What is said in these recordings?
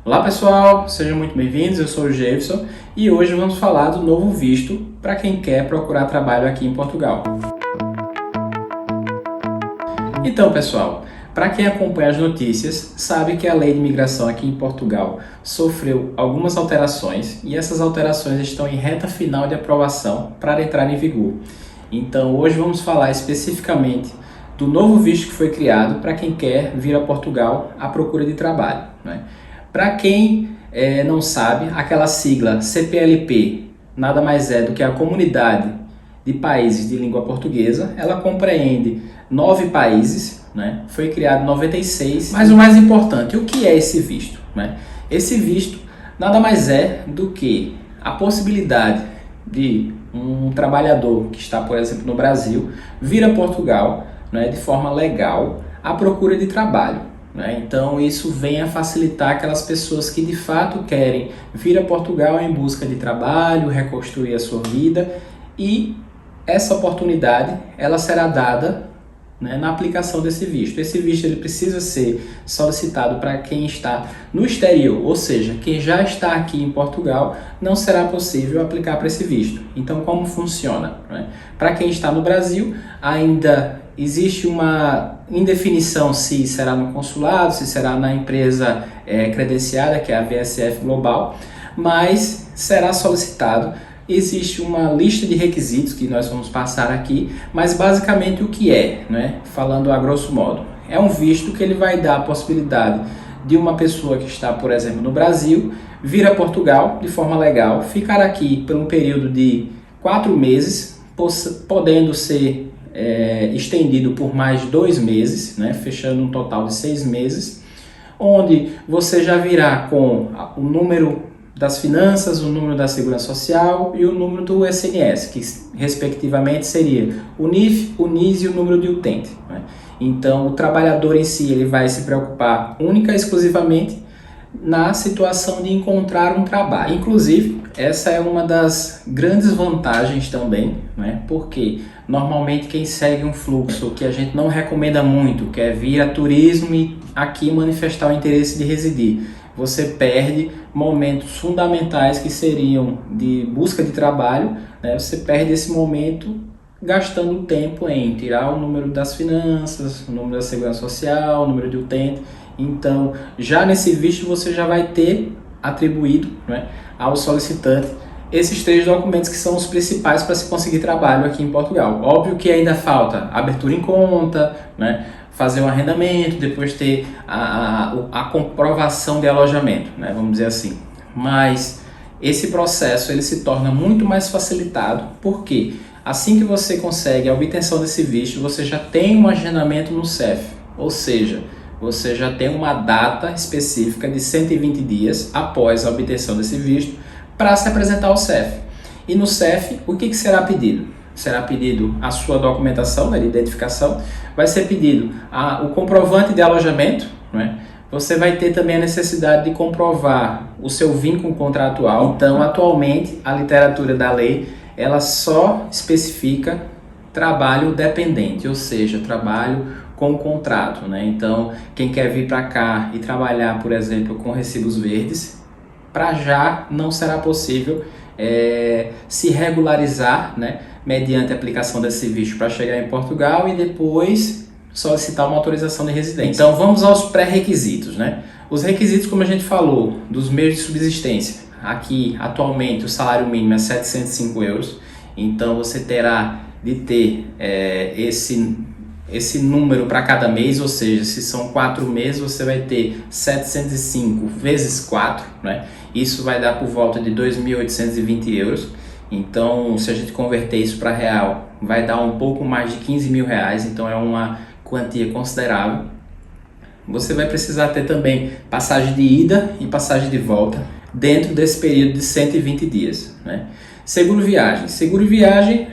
Olá pessoal, sejam muito bem-vindos, eu sou o Jefferson e hoje vamos falar do novo visto para quem quer procurar trabalho aqui em Portugal. Então pessoal, para quem acompanha as notícias, sabe que a lei de imigração aqui em Portugal sofreu algumas alterações e essas alterações estão em reta final de aprovação para entrar em vigor. Então hoje vamos falar especificamente do novo visto que foi criado para quem quer vir a Portugal à procura de trabalho, né? Para quem não sabe, aquela sigla CPLP nada mais é do que a Comunidade de Países de Língua Portuguesa. Ela compreende 9 países, né? Foi criado em 96. Mas o mais importante, o que é esse visto, né? Esse visto nada mais é do que a possibilidade de um trabalhador que está, por exemplo, no Brasil, vir a Portugal, né, de forma legal à procura de trabalho. Então isso vem a facilitar aquelas pessoas que de fato querem vir a Portugal em busca de trabalho, reconstruir a sua vida, e essa oportunidade ela será dada, né, na aplicação desse visto. Esse visto ele precisa ser solicitado para quem está no exterior, ou seja, quem já está aqui em Portugal não será possível aplicar para esse visto. Então como funciona, né? Para quem está no Brasil ainda existe uma indefinição se será no consulado, se será na empresa credenciada, que é a VSF Global, mas será solicitado. Existe uma lista de requisitos que nós vamos passar aqui, mas basicamente o que é, né? Falando a grosso modo, é um visto que ele vai dar a possibilidade de uma pessoa que está, por exemplo, no Brasil, vir a Portugal de forma legal, ficar aqui por um período de 4 meses, podendo ser estendido por mais 2 meses, né, fechando um total de 6 meses, onde você já virá com o número das finanças, o número da Segurança Social e o número do SNS, que respectivamente seria o NIF, o NIS e o número de utente, né? Então o trabalhador em si ele vai se preocupar única e exclusivamente na situação de encontrar um trabalho. Inclusive, essa é uma das grandes vantagens também, né? Porque normalmente quem segue um fluxo que a gente não recomenda muito, que é vir a turismo e aqui manifestar o interesse de residir, você perde momentos fundamentais que seriam de busca de trabalho, né? Você perde esse momento gastando tempo em tirar o número das finanças, o número da Segurança Social, o número de utente. Então, já nesse visto você já vai ter atribuído, né, ao solicitante esses 3 documentos que são os principais para se conseguir trabalho aqui em Portugal. Óbvio que ainda falta abertura em conta, né, fazer um arrendamento, depois ter a comprovação de alojamento, né, vamos dizer assim. Mas esse processo ele se torna muito mais facilitado, porque assim que você consegue a obtenção desse visto, você já tem um agendamento no CEF, ou seja, você já tem uma data específica de 120 dias após a obtenção desse visto para se apresentar ao CEF. E no CEF, o que será pedido? Será pedido a sua documentação, né, de identificação, vai ser pedido o comprovante de alojamento, né? Você vai ter também a necessidade de comprovar o seu vínculo contratual. Então, atualmente, a literatura da lei, ela só especifica trabalho dependente, ou seja, trabalho com contrato, né? Então, quem quer vir para cá e trabalhar, por exemplo, com recibos verdes, para já não será possível se regularizar, né, mediante a aplicação desse visto para chegar em Portugal e depois solicitar uma autorização de residência. Então, vamos aos pré-requisitos, né? Os requisitos, como a gente falou, dos meios de subsistência. Aqui, atualmente, o salário mínimo é 705 euros, então você terá de ter esse número para cada mês, ou seja, se são 4 meses, você vai ter 705 vezes 4, né? Isso vai dar por volta de 2.820 euros. Então, se a gente converter isso para real, vai dar um pouco mais de 15 mil reais, então é uma quantia considerável. Você vai precisar ter também passagem de ida e passagem de volta dentro desse período de 120 dias, né? Seguro viagem. Seguro viagem,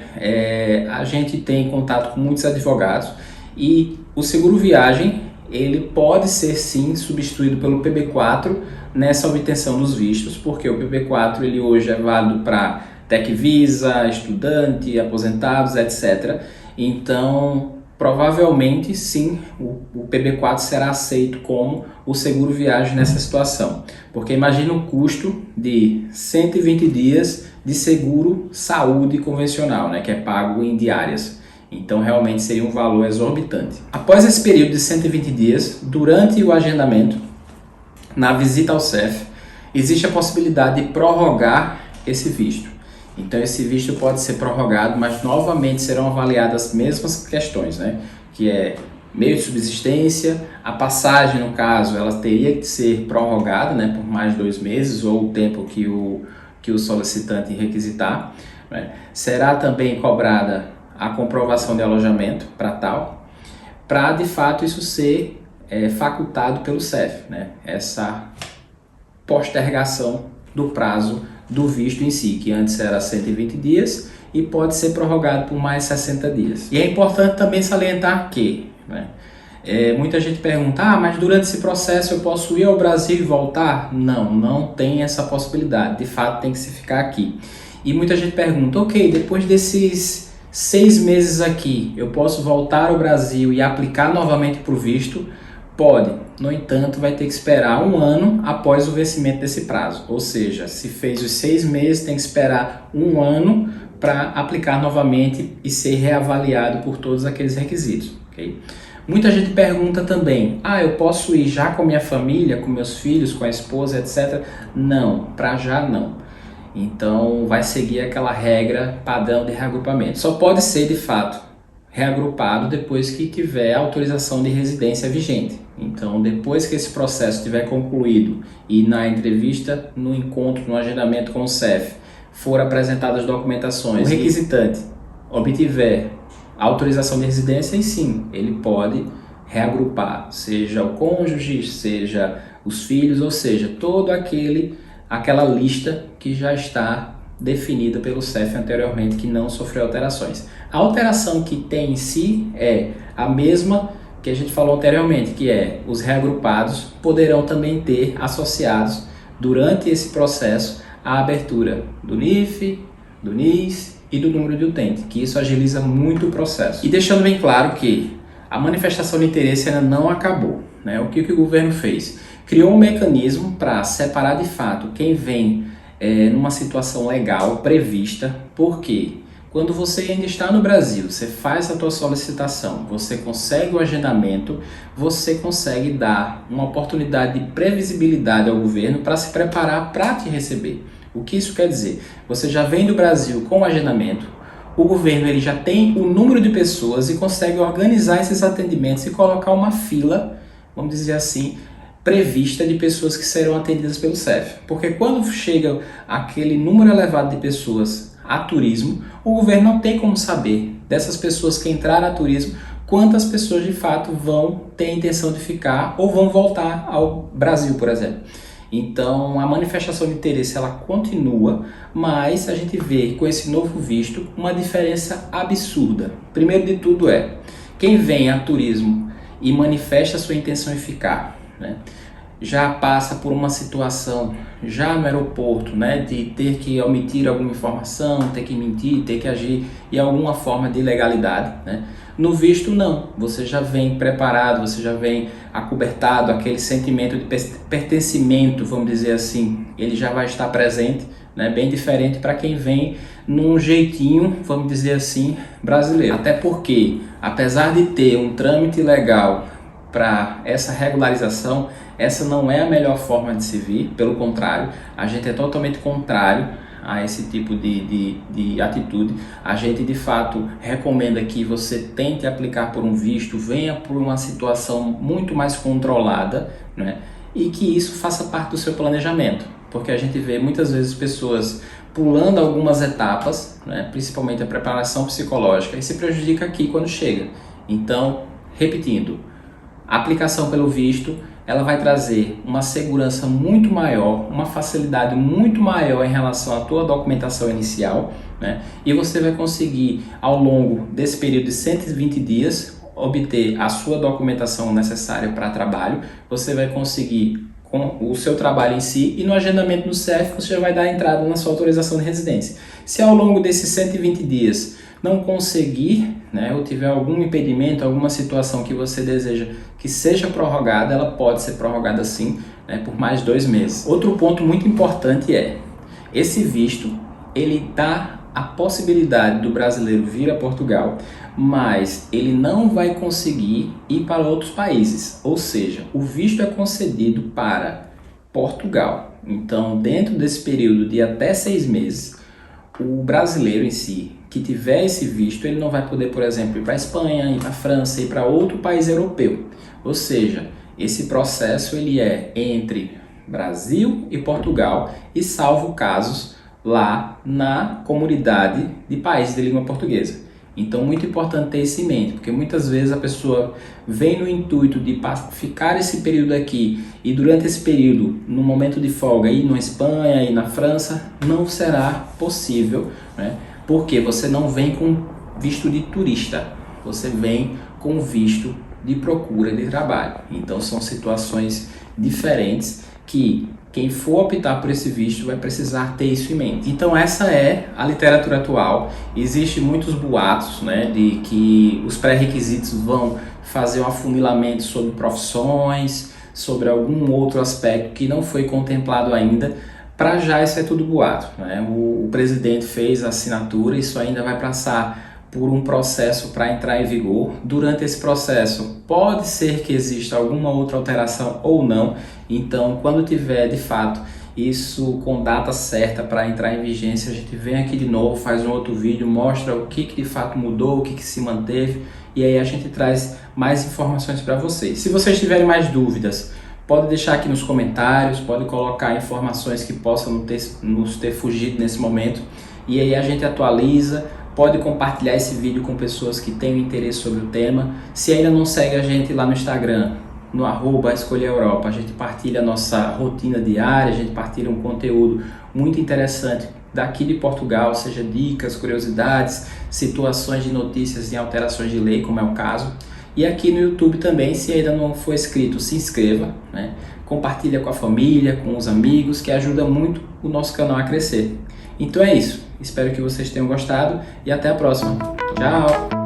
a gente tem contato com muitos advogados e o seguro viagem ele pode ser sim substituído pelo PB4 nessa obtenção dos vistos, porque o PB4 ele hoje é válido para Tech Visa, estudante, aposentados, etc. Então, provavelmente sim, o PB4 será aceito como o seguro viagem nessa situação. Porque imagina o custo de 120 dias de seguro saúde convencional, né, que é pago em diárias. Então realmente seria um valor exorbitante. Após esse período de 120 dias, durante o agendamento, na visita ao CEF, existe a possibilidade de prorrogar esse visto. Então esse visto pode ser prorrogado, mas novamente serão avaliadas as mesmas questões, né? Que é meio de subsistência, a passagem no caso ela teria que ser prorrogada, né, por mais de 2 meses ou o tempo que o solicitante requisitar, né? Será também cobrada a comprovação de alojamento para tal, para de fato isso ser facultado pelo CEF, né? Essa postergação do prazo do visto em si, que antes era 120 dias e pode ser prorrogado por mais 60 dias. E é importante também salientar que, né, muita gente pergunta, mas durante esse processo eu posso ir ao Brasil e voltar? Não, não tem essa possibilidade, de fato tem que se ficar aqui. E muita gente pergunta, ok, depois desses 6 meses aqui, eu posso voltar ao Brasil e aplicar novamente para o visto? Pode, no entanto, vai ter que esperar 1 ano após o vencimento desse prazo. Ou seja, se fez os 6 meses, tem que esperar 1 ano para aplicar novamente e ser reavaliado por todos aqueles requisitos. Okay? Muita gente pergunta também, eu posso ir já com minha família, com meus filhos, com a esposa, etc. Não, para já não. Então vai seguir aquela regra padrão de reagrupamento. Só pode ser de fato reagrupado depois que tiver autorização de residência vigente. Então, depois que esse processo estiver concluído e na entrevista, no encontro, no agendamento com o CEF, for apresentadas as documentações, o requisitante obtiver autorização de residência, e sim, ele pode reagrupar, seja o cônjuge, seja os filhos, ou seja, aquela lista que já está definida pelo CEF anteriormente, que não sofreu alterações. A alteração que tem em si é a mesma que a gente falou anteriormente, que é os reagrupados poderão também ter associados durante esse processo a abertura do NIF, do NIS e do número de utente, que isso agiliza muito o processo. E deixando bem claro que a manifestação de interesse ainda não acabou, né? O que o governo fez? Criou um mecanismo para separar de fato quem vem numa situação legal prevista, porque quando você ainda está no Brasil, você faz a tua solicitação, você consegue o agendamento, você consegue dar uma oportunidade de previsibilidade ao governo para se preparar para te receber. O que isso quer dizer? Você já vem do Brasil com o agendamento, o governo ele já tem o número de pessoas e consegue organizar esses atendimentos e colocar uma fila, vamos dizer assim, prevista de pessoas que serão atendidas pelo CEF. Porque quando chega aquele número elevado de pessoas a turismo, o governo não tem como saber dessas pessoas que entraram a turismo, quantas pessoas de fato vão ter a intenção de ficar ou vão voltar ao Brasil, por exemplo. Então a manifestação de interesse ela continua, mas a gente vê com esse novo visto uma diferença absurda. Primeiro de tudo quem vem a turismo e manifesta a sua intenção de ficar, né, já passa por uma situação já no aeroporto, né, de ter que omitir alguma informação, ter que mentir, ter que agir em alguma forma de ilegalidade, né? No visto não, você já vem preparado, você já vem acobertado, aquele sentimento de pertencimento, vamos dizer assim, ele já vai estar presente, né? Bem diferente para quem vem num jeitinho, vamos dizer assim, brasileiro. Até porque, apesar de ter um trâmite legal para essa regularização, essa não é a melhor forma de se vir, pelo contrário, a gente é totalmente contrário a esse tipo de atitude. A gente de fato recomenda que você tente aplicar por um visto, venha por uma situação muito mais controlada, né? E que isso faça parte do seu planejamento, porque a gente vê muitas vezes pessoas pulando algumas etapas, né? Principalmente a preparação psicológica, e se prejudica aqui quando chega. Então, repetindo, a aplicação pelo visto, ela vai trazer uma segurança muito maior, uma facilidade muito maior em relação à tua documentação inicial, né? E você vai conseguir, ao longo desse período de 120 dias, obter a sua documentação necessária para trabalho. Você vai conseguir com o seu trabalho em si, e no agendamento do CEF você já vai dar entrada na sua autorização de residência. Se ao longo desses 120 dias não conseguir, né, ou tiver algum impedimento, alguma situação que você deseja que seja prorrogada, ela pode ser prorrogada sim, né, por mais 2 meses. Outro ponto muito importante é, esse visto, ele dá a possibilidade do brasileiro vir a Portugal, mas ele não vai conseguir ir para outros países, ou seja, o visto é concedido para Portugal. Então, dentro desse período de até 6 meses, o brasileiro em si, que tiver esse visto, ele não vai poder, por exemplo, ir para a Espanha, ir para a França, ir para outro país europeu. Ou seja, esse processo ele é entre Brasil e Portugal e salvo casos lá na comunidade de países de língua portuguesa. Então, muito importante ter isso em mente, porque muitas vezes a pessoa vem no intuito de ficar esse período aqui e durante esse período, no momento de folga, ir na Espanha e na França, não será possível, né? Porque você não vem com visto de turista, você vem com visto de procura de trabalho. Então, são situações diferentes que quem for optar por esse visto vai precisar ter isso em mente. Então essa é a literatura atual. Existem muitos boatos, né, de que os pré-requisitos vão fazer um afunilamento sobre profissões, sobre algum outro aspecto que não foi contemplado ainda. Para já isso é tudo boato, né? O presidente fez a assinatura, isso ainda vai passar por um processo para entrar em vigor. Durante esse processo pode ser que exista alguma outra alteração ou não, então quando tiver de fato isso com data certa para entrar em vigência, a gente vem aqui de novo, faz um outro vídeo, mostra o que de fato mudou, o que se manteve, e aí a gente traz mais informações para vocês. Se vocês tiverem mais dúvidas, pode deixar aqui nos comentários, pode colocar informações que possam nos ter fugido nesse momento, e aí a gente atualiza. Pode compartilhar esse vídeo com pessoas que tenham interesse sobre o tema. Se ainda não segue a gente lá no Instagram, no @escolhereuropa, a gente partilha a nossa rotina diária, a gente partilha um conteúdo muito interessante daqui de Portugal, seja dicas, curiosidades, situações de notícias e alterações de lei, como é o caso. E aqui no YouTube também, se ainda não for inscrito, se inscreva, né? Compartilha com a família, com os amigos, que ajuda muito o nosso canal a crescer. Então é isso. Espero que vocês tenham gostado e até a próxima. Tchau!